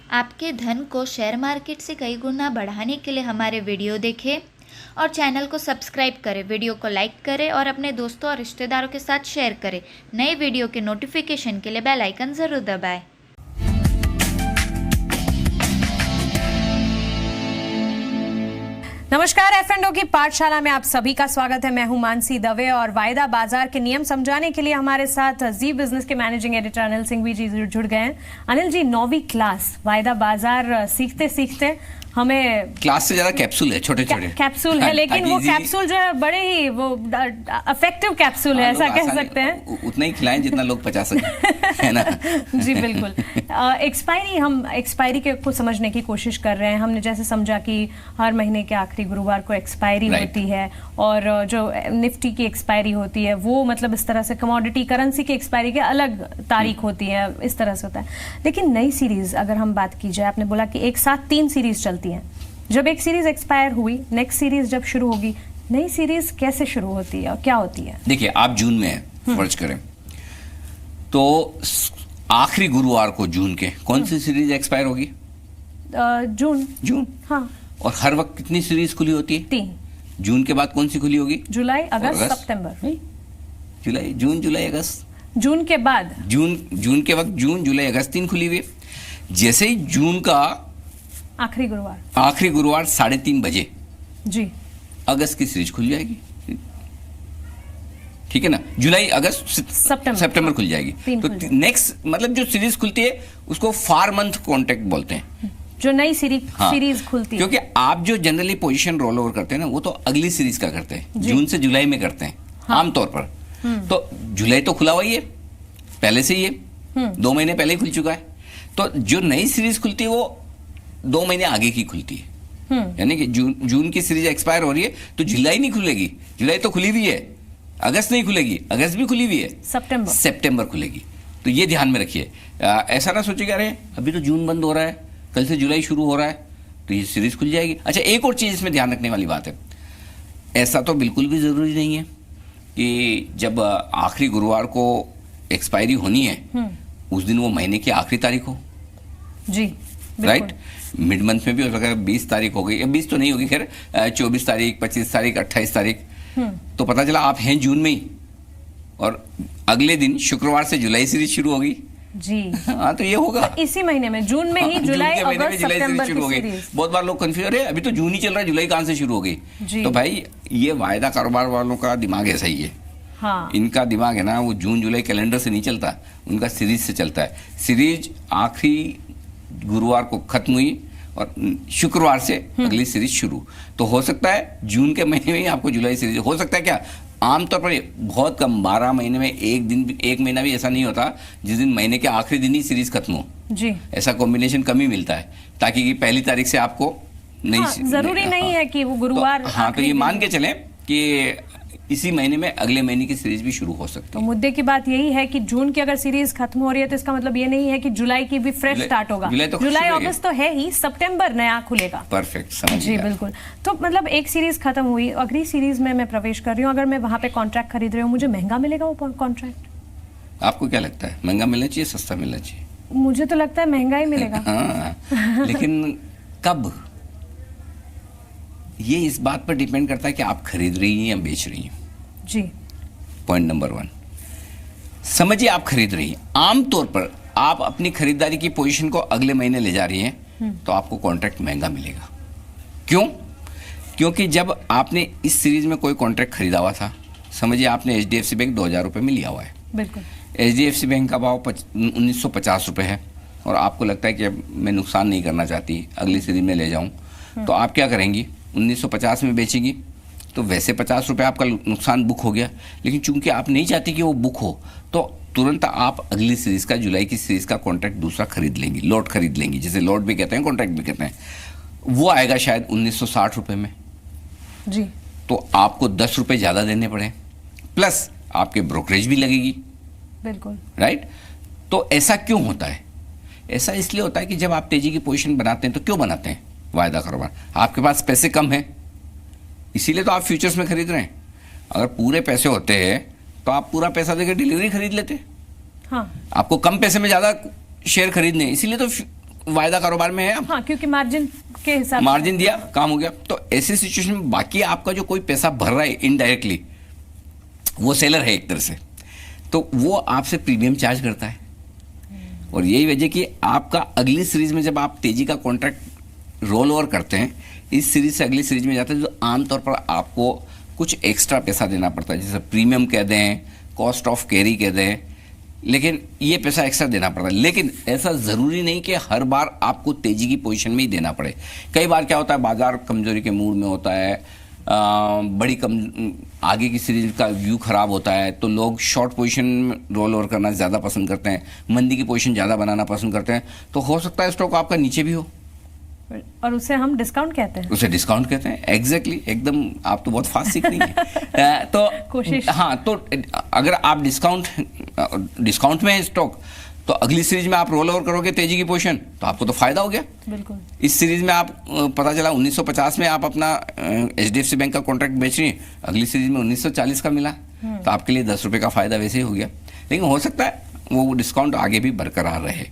आपके धन को शेयर मार्केट से कई गुना बढ़ाने के लिए हमारे वीडियो देखें और चैनल को सब्सक्राइब करें, वीडियो को लाइक करें और अपने दोस्तों और रिश्तेदारों के साथ शेयर करें। नए वीडियो के नोटिफिकेशन के लिए बेल आइकन ज़रूर दबाएं। नमस्कार, F&O की पाठशाला में आप सभी का स्वागत है। मैं हूं मानसी दवे और वायदा बाजार के नियम समझाने के लिए हमारे साथ जी बिजनेस के मैनेजिंग एडिटर अनिल सिंघवी जी जुड़ गए हैं। अनिल जी, 9वीं क्लास वायदा बाजार सीखते सीखते हमें क्लास से ज्यादा कैप्सूल है, छोटे छोटे कैप्सूल है, लेकिन वो कैप्सूल जो है बड़े ही वो इफेक्टिव कैप्सूल है, ऐसा कह सकते हैं। उतना ही खिलाएं जितना लोग पचा सकें, है ना? जी बिल्कुल। एक्सपायरी के को समझने की कोशिश कर रहे हैं। हमने जैसे समझा कि हर महीने के आखिरी गुरुवार को एक्सपायरी होती है और जो निफ्टी की एक्सपायरी होती है वो मतलब इस तरह से कमोडिटी करेंसी की एक्सपायरी के अलग तारीख होती है, इस तरह से होता है। लेकिन नई सीरीज अगर हम बात की जाए, आपने बोला कि एक साथ 3 सीरीज चलती हैं। जब एक सीरीज एक्सपायर हुई, नेक्स्ट सीरीज जब शुरू होगी, नई सीरीज कैसे शुरू होती है और क्या होती है? देखिए, आप जून में फर्ज करें तो आखिरी गुरुवार को जून के कौन सी सीरीज एक्सपायर होगी? जून। हाँ। और हर वक्त कितनी सीरीज खुली होती है? 3। जून के बाद कौन सी खुली होगी? जुलाई, अगस्त, सितंबर। जुलाई, जून, जुलाई, अगस्त। जून के बाद जून के वक्त जून, जुलाई, अगस्त 3 खुली हुई। जैसे ही जून का आखिरी गुरुवार 3:30 बजे जी अगस्त की सीरीज खुल जाएगी। ठीक है ना? जुलाई, अगस्त, सितंबर खुल जाएगी। तो नेक्स्ट मतलब जो सीरीज खुलती है उसको फार मंथ कॉन्ट्रैक्ट बोलते हैं, जो नई सीरीज खुलती है। क्योंकि आप जो जनरली पोजीशन रोल ओवर करते हैं ना, वो तो अगली सीरीज का करते हैं, जून से जुलाई में करते हैं। हाँ। आमतौर पर तो जुलाई तो खुला हुआ ही है पहले से ही है, 2 महीने पहले ही खुल चुका है। तो जो नई सीरीज खुलती है वो 2 महीने आगे की खुलती है। यानी कि जून की सीरीज एक्सपायर हो रही है तो जुलाई नहीं खुलेगी, जुलाई तो खुली हुई है। अगस्त नहीं खुलेगी, अगस्त भी खुली हुई है। सितंबर खुलेगी। तो ये ध्यान में रखिए। ऐसा ना सोचिए अरे अभी तो जून बंद हो रहा है, कल से जुलाई शुरू हो रहा है तो ये सीरीज खुल जाएगी। अच्छा, एक और चीज इसमें ध्यान रखने वाली बात है, ऐसा तो बिल्कुल भी जरूरी नहीं है कि जब आखिरी गुरुवार को एक्सपायरी होनी है उस दिन वो महीने की आखिरी तारीख हो। जी, राइट। मिड मंथ में भी हो सकता है 20 तारीख हो गई, 20 तो नहीं होगी खैर, 24 तारीख, 25 तारीख, 28 तारीख। तो पता चला आप हैं जून में ही और अगले दिन शुक्रवार से जुलाई सीरीज शुरू होगी। जी हाँ, तो ये होगा तो इसी महीने में, जून में ही जुलाई, अगस्त, सितंबर शुरू हो गई। बहुत बार लोग कंफ्यूज, अरे अभी तो जून ही चल रहा है, जुलाई कहां से शुरू हो गई? तो भाई ये वायदा कारोबार वालों का दिमाग ऐसा ही है। हाँ। इनका दिमाग है ना, वो जून जुलाई कैलेंडर से नहीं चलता, उनका सीरीज से चलता है। सीरीज आखिरी गुरुवार को खत्म हुई और शुक्रवार से अगली सीरीज शुरू। तो हो सकता है जून के महीने में ही आपको जुलाई सीरीज हो सकता है। क्या आमतौर पर बहुत कम 12 महीने में एक महीना भी ऐसा नहीं होता जिस दिन महीने के आखिरी दिन ही सीरीज खत्म हो। जी, ऐसा कॉम्बिनेशन कम ही मिलता है, ताकि कि पहली तारीख से आपको जरूरी नहीं है कि वो गुरुवार। हाँ, तो ये मान के चलें कि इसी महीने में अगले महीने की सीरीज भी शुरू हो सकती है। तो मुद्दे की बात यही है कि जून की अगर सीरीज खत्म हो रही है तो इसका मतलब ये नहीं है कि जुलाई की भी फ्रेश स्टार्ट होगा। जुलाई अगस्त तो है ही, सितंबर नया खुलेगा। परफेक्ट, समझ जी बिल्कुल। तो मतलब एक सीरीज खत्म हुई, अगली सीरीज में मैं प्रवेश कर रही हूँ, अगर मैं वहां पे कॉन्ट्रैक्ट खरीद रही हूँ, मुझे महंगा मिलेगा वो कॉन्ट्रैक्ट? आपको क्या लगता है, महंगा मिलना चाहिए, सस्ता मिलना चाहिए? मुझे तो लगता है महंगा ही मिलेगा। हाँ, लेकिन कब, ये इस बात पर डिपेंड करता है कि आप खरीद रही हैं या बेच रही हैं। जी, पॉइंट नंबर 1, समझिए आप खरीद रही हैं। आमतौर पर आप अपनी खरीदारी की पोजीशन को अगले महीने ले जा रही हैं तो आपको कॉन्ट्रैक्ट महंगा मिलेगा। क्यों? क्योंकि जब आपने इस सीरीज में कोई कॉन्ट्रैक्ट खरीदा हुआ था, समझिए आपने HDFC बैंक 2000 रुपये में लिया हुआ है। बिल्कुल। HDFC बैंक का भाव 1950 रुपये है और आपको लगता है कि अब मैं नुकसान नहीं करना चाहती, अगली सीरीज में ले जाऊं, तो आप क्या करेंगी? 1950 में बेचेंगी तो वैसे 50 रुपये आपका नुकसान बुक हो गया, लेकिन चूंकि आप नहीं चाहती कि वो बुक हो तो तुरंत आप अगली सीरीज का, जुलाई की सीरीज का कॉन्ट्रैक्ट दूसरा खरीद लेंगी, लॉट खरीद लेंगी, जिसे लॉट भी कहते हैं, कॉन्ट्रैक्ट भी कहते हैं। वो आएगा शायद 1960 रुपये में। जी। तो आपको 10 रुपये ज़्यादा देने पड़े, प्लस आपके ब्रोकरेज भी लगेगी। बिल्कुल। राइट। तो ऐसा क्यों होता है? ऐसा इसलिए होता है कि जब आप तेजी की पोजीशन बनाते हैं तो क्यों बनाते हैं वायदा कारोबार? आपके पास पैसे कम हैं, इसीलिए तो आप फ्यूचर्स में खरीद रहे हैं। अगर पूरे पैसे होते हैं तो आप पूरा पैसा देकर डिलीवरी खरीद लेते। हाँ। आपको कम पैसे में ज़्यादा शेयर खरीदने, इसीलिए तो वायदा कारोबार में है आप। हाँ, क्योंकि मार्जिन के हिसाब से मार्जिन दिया, काम हो गया। तो ऐसी सिचुएशन में बाकी आपका जो कोई पैसा भर रहा है इनडायरेक्टली, वो सेलर है एक तरह से, तो वो आपसे प्रीमियम चार्ज करता है। और यही वजह कि आपका अगली सीरीज में जब आप तेजी का कॉन्ट्रैक्ट रोल ओवर करते हैं, इस सीरीज से अगली सीरीज में जाते हैं, तो आमतौर पर आपको कुछ एक्स्ट्रा पैसा देना पड़ता है, जैसे प्रीमियम कह दें, कॉस्ट ऑफ कैरी कह दें, लेकिन ये पैसा एक्स्ट्रा देना पड़ता है। लेकिन ऐसा ज़रूरी नहीं कि हर बार आपको तेजी की पोजीशन में ही देना पड़े। कई बार क्या होता है, बाजार कमजोरी के मूड में होता है, आगे की सीरीज का व्यू खराब होता है, तो लोग शॉर्ट पोजीशन में रोल ओवर करना ज़्यादा पसंद करते हैं, मंदी की पोजीशन ज़्यादा बनाना पसंद करते हैं। तो हो सकता है स्टॉक आपका नीचे भी हो, और उसे हम डिस्काउंट कहते हैं। उसे डिस्काउंट कहते हैं। एग्जैक्टली, एकदम आप तो बहुत फास्ट सीख रही हैं। तो कोशिश। हाँ, तो अगर आप डिस्काउंट में है स्टॉक, तो अगली सीरीज में आप रोल ओवर करोगे तेजी की पोजीशन, तो आपको तो फायदा हो गया। बिल्कुल। इस सीरीज में आप पता चला 1950 में आप अपना HDFC बैंक का कॉन्ट्रैक्ट बेच रही हैं, अगली सीरीज में 1940 का मिला, तो आपके लिए 10 रुपये का फायदा वैसे ही हो गया। लेकिन हो सकता है वो डिस्काउंट आगे भी बरकरार रहे।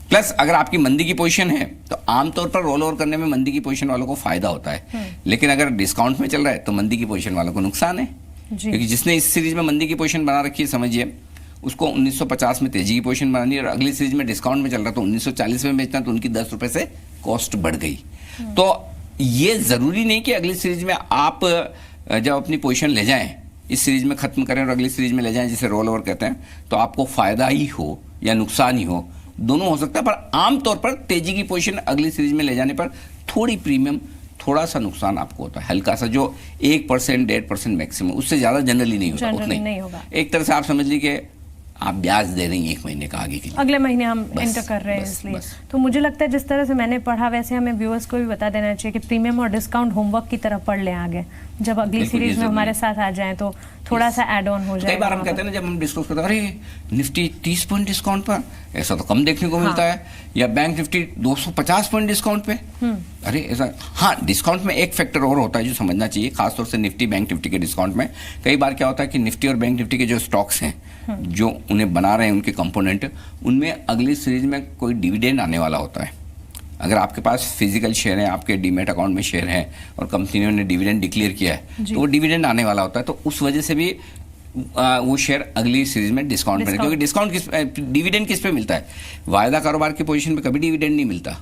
प्लस अगर आपकी मंदी की पोजीशन है, तो आमतौर पर रोल ओवर करने में मंदी की पोजीशन वालों को फायदा होता है। लेकिन अगर डिस्काउंट में चल रहा है, तो मंदी की पोजीशन वालों को नुकसान है, क्योंकि जिसने इस सीरीज में मंदी की पोजीशन बना रखी है, समझिए उसको 1950 में तेजी की पोजीशन बनानी है, और अगली सीरीज में डिस्काउंट में चल रहा है तो 1940 में बेचना, तो उनकी 10 रुपये से कॉस्ट बढ़ गई। तो ये ज़रूरी नहीं कि अगली सीरीज में आप जब अपनी पोजीशन ले जाएं, इस सीरीज में ख़त्म करें और अगली सीरीज में ले जाएं, जिसे रोल ओवर कहते हैं, तो आपको फ़ायदा ही हो या नुकसान ही हो, दोनों हो सकता है। पर आमतौर पर तेजी की पोजीशन अगली सीरीज में ले जाने पर थोड़ी प्रीमियम, थोड़ा सा नुकसान आपको होता है, हल्का सा, जो 1% 1.5% मैक्सिमम, उससे ज़्यादा जनरली नहीं होता। उतना नहीं होगा। एक तरह से आप समझ लीजिए कि आप ब्याज दे रही हैं 1 महीने का आगे के लिए, अगले महीने हम बस, एंटर कर रहे हैं, बस, इसलिए बस। तो मुझे लगता है जिस तरह से मैंने पढ़ा, वैसे हमें व्यूअर्स को भी बता देना चाहिए कि प्रीमियम और डिस्काउंट होमवर्क की तरफ पढ़ लें आगे, जब अगली बिल्कुल, सीरीज ये में जरूरी हमारे है। साथ आ जाएं तो थोड़ा सा एड ऑन हो जाए। कई बार हम कहते हैं ना, जब हम डिस्कस करते हैं, अरे निफ्टी 30 पॉइंट डिस्काउंट पर, ऐसा तो कम देखने को मिलता है, या बैंक निफ्टी 250 पॉइंट डिस्काउंट पे, अरे ऐसा। हाँ, डिस्काउंट में एक फैक्टर और होता है जो समझना चाहिए, खासतौर से निफ्टी बैंक निफ्टी के डिस्काउंट में। कई बार क्या होता है कि निफ्टी और बैंक निफ्टी के जो स्टॉक्स हैं, जो उन्हें बना रहे हैं, उनके कंपोनेंट, उनमें अगली सीरीज में कोई डिविडेंड आने वाला होता है। अगर आपके पास फिजिकल शेयर है, आपके डीमेट अकाउंट में शेयर है, और कंपनी ने डिविडेंड डिक्लेयर किया है, तो वो डिविडेंड आने वाला होता है, तो उस वजह से भी वो शेयर अगली सीरीज में डिस्काउंट मिलेगा। क्योंकि डिस्काउंट डिविडेंड किस पे मिलता है? वायदा कारोबार की पोजीशन पे कभी डिविडेंड नहीं मिलता।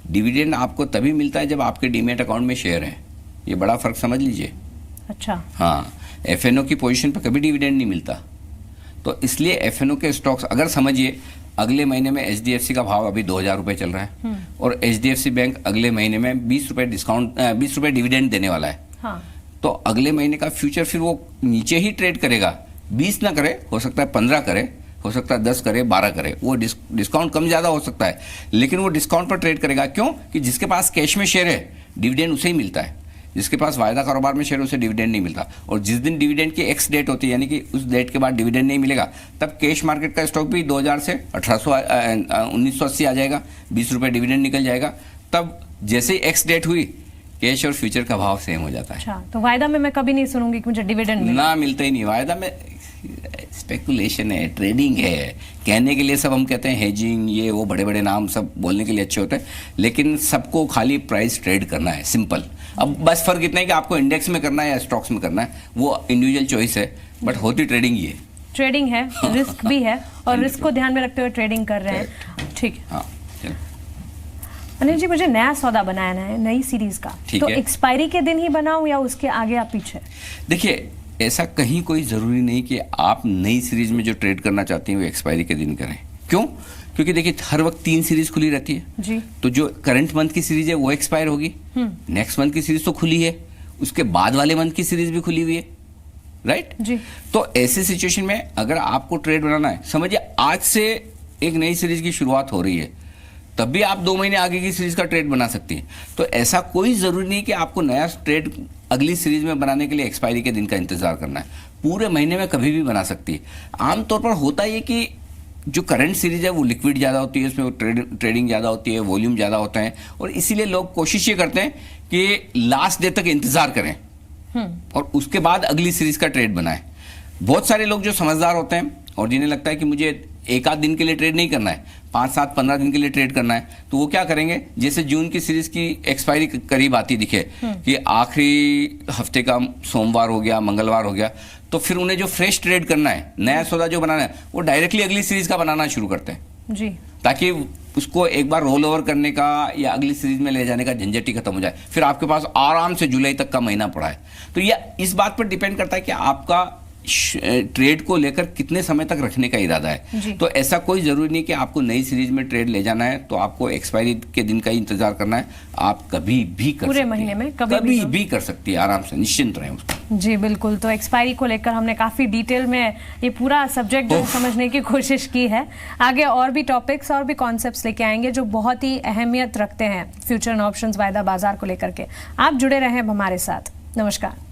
डिविडेंड आपको तभी मिलता है जब आपके डीमेट अकाउंट में शेयर है। ये बड़ा फर्क समझ लीजिए। अच्छा। हाँ, FNO की पोजीशन पे कभी डिविडेंड नहीं मिलता। तो इसलिए FNO के स्टॉक्स, अगर समझिए अगले महीने में HDFC का भाव अभी 2000 रुपये चल रहा है, और HDFC बैंक अगले महीने में 20 रुपये डिस्काउंट 20 रुपये डिविडेंड देने वाला है। हाँ। तो अगले महीने का फ्यूचर फिर वो नीचे ही ट्रेड करेगा, 20 ना करे, हो सकता है 15 करे, हो सकता है 10 करे, 12 करे, वो डिस्काउंट कम ज़्यादा हो सकता है, लेकिन वो डिस्काउंट पर ट्रेड करेगा। क्यों? कि जिसके पास कैश में शेयर है, डिविडेंड उसे ही मिलता है। जिसके पास वायदा कारोबार में शेयर, उसे डिविडेंड नहीं मिलता। और जिस दिन डिविडेंड की एक्स डेट होती है, यानी कि उस डेट के बाद डिविडेंड नहीं मिलेगा, तब कैश मार्केट का स्टॉक भी 2000 से 1980 आ जाएगा, 20 रुपये डिविडेंड निकल जाएगा। तब जैसे ही एक्स डेट हुई, कैश और फ्यूचर का भाव सेम हो जाता है। अच्छा, तो वायदा में मैं कभी नहीं सुनूंगी कि मुझे डिविडेंड मिले। ना, मिलता ही नहीं। वायदा में स्पेकुलेशन है, ट्रेडिंग है, कहने के लिए सब हम कहते हैं हेजिंग, ये वो बड़े बड़े नाम सब बोलने के लिए अच्छे होते हैं, लेकिन सबको खाली प्राइस ट्रेड करना है, सिंपल। अब बस फर्क इतना है कि आपको इंडेक्स में करना है या स्टॉक्स में करना है, वो इंडिविजुअल चॉइस है, बट होती ट्रेडिंग ही है। ट्रेडिंग है, रिस्क भी है, और रिस्क को ध्यान में रखते हुए ट्रेडिंग कर रहे हैं। ठीक है। हाँ, चलो। अनिल जी, मुझे नया सौदा बनाना है, नई सीरीज का, तो एक्सपायरी के दिन ही बनाऊं या उसके आगे या पीछे? देखिए, ऐसा कहीं कोई ज़रूरी नहीं कि आप नई सीरीज में जो ट्रेड करना चाहती हैं वो एक्सपायरी के दिन करें। क्यों? क्योंकि देखिए, हर वक्त 3 सीरीज खुली रहती है जी। तो जो करंट मंथ की सीरीज है वो एक्सपायर होगी, नेक्स्ट मंथ की सीरीज तो खुली है, उसके बाद वाले मंथ की सीरीज भी खुली हुई है, राइट जी। तो ऐसी सिचुएशन में अगर आपको ट्रेड बनाना है, समझिए आज से एक नई सीरीज की शुरुआत हो रही है, तब भी आप 2 महीने आगे की सीरीज का ट्रेड बना सकती हैं। तो ऐसा कोई ज़रूरी नहीं कि आपको नया ट्रेड अगली सीरीज में बनाने के लिए एक्सपायरी के दिन का इंतजार करना है। पूरे महीने में कभी भी बना सकती है। आमतौर पर होता है कि जो करंट सीरीज है वो लिक्विड ज़्यादा होती है, उसमें ट्रेडिंग ज़्यादा होती है, वॉल्यूम ज़्यादा होता है, और इसीलिए लोग कोशिश ये करते हैं कि लास्ट डे तक इंतज़ार करें और उसके बाद अगली सीरीज का ट्रेड बनाएं। बहुत सारे लोग जो समझदार होते हैं और जिन्हें लगता है कि मुझे एक आध दिन के लिए ट्रेड नहीं करना है, 5, 7, 15 दिन के लिए ट्रेड करना है तो वो क्या करेंगे, जैसे जून की सीरीज की एक्सपायरी करीब आती दिखे कि आखिरी हफ्ते का सोमवार हो गया, मंगलवार हो गया, तो फिर उन्हें जो फ्रेश ट्रेड करना है, नया सौदा जो बनाना है, वो डायरेक्टली अगली सीरीज का बनाना शुरू करते हैं जी, ताकि उसको एक बार रोल ओवर करने का या अगली सीरीज में ले जाने का झंझट ही खत्म हो जाए। फिर आपके पास आराम से जुलाई तक का महीना पड़ा है। तो यह इस बात पर डिपेंड करता है कि आपका ट्रेड को लेकर कितने समय तक रखने का इरादा है। तो ऐसा कोई जरूरी नहीं कि आपको नई सीरीज में ट्रेड ले जाना है तो आपको एक्सपायरी के दिन का ही इंतजार करना है। आप कभी भी कर पूरे सकते महीने हैं, में कभी भी कर सकती है, आराम से निश्चिंत रहें उसको। जी बिल्कुल। तो एक्सपायरी को लेकर हमने काफ़ी डिटेल में ये पूरा सब्जेक्ट जो समझने की कोशिश की है। आगे और भी टॉपिक्स और भी कॉन्सेप्ट्स लेके आएंगे जो बहुत ही अहमियत रखते हैं फ्यूचर एंड ऑप्शंस वायदा बाजार को लेकर के। आप जुड़े रहें हमारे साथ। नमस्कार।